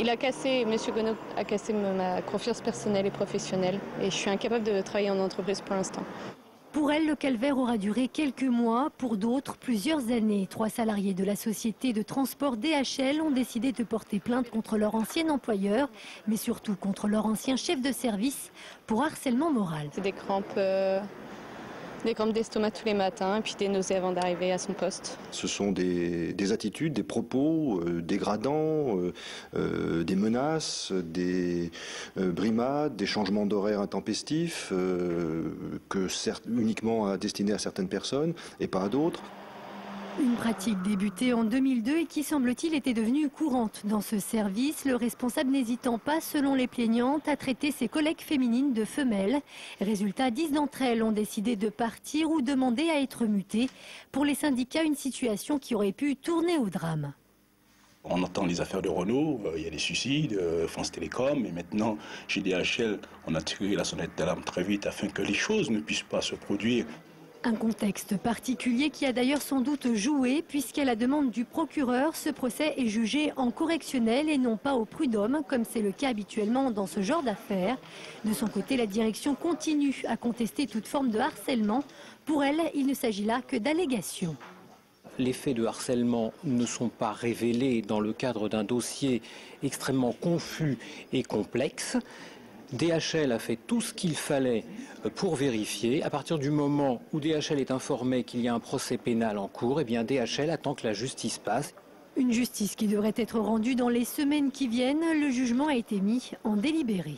Monsieur Gonod a cassé ma confiance personnelle et professionnelle. Et je suis incapable de travailler en entreprise pour l'instant. Pour elle, le calvaire aura duré quelques mois, pour d'autres, plusieurs années. 3 salariés de la société de transport DHL ont décidé de porter plainte contre leur ancien employeur, mais surtout contre leur ancien chef de service pour harcèlement moral. C'est des crampes d'estomac tous les matins et puis des nausées avant d'arriver à son poste. Ce sont des attitudes, des propos dégradants, des menaces, des brimades, des changements d'horaire intempestifs, uniquement destinés à certaines personnes et pas à d'autres. Une pratique débutée en 2002 et qui, semble-t-il, était devenue courante dans ce service, le responsable n'hésitant pas, selon les plaignantes, à traiter ses collègues féminines de femelles. Résultat, 10 d'entre elles ont décidé de partir ou demander à être mutées. Pour les syndicats, une situation qui aurait pu tourner au drame. On entend les affaires de Renault, il y a des suicides, France Télécom, et maintenant, chez DHL, on a tiré la sonnette d'alarme très vite afin que les choses ne puissent pas se produire. Un contexte particulier qui a d'ailleurs sans doute joué, puisqu'à la demande du procureur, ce procès est jugé en correctionnel et non pas au prud'homme, comme c'est le cas habituellement dans ce genre d'affaires. De son côté, la direction continue à contester toute forme de harcèlement. Pour elle, il ne s'agit là que d'allégations. Les faits de harcèlement ne sont pas révélés dans le cadre d'un dossier extrêmement confus et complexe. DHL a fait tout ce qu'il fallait pour vérifier. À partir du moment où DHL est informé qu'il y a un procès pénal en cours, eh bien DHL attend que la justice passe. Une justice qui devrait être rendue dans les semaines qui viennent. Le jugement a été mis en délibéré.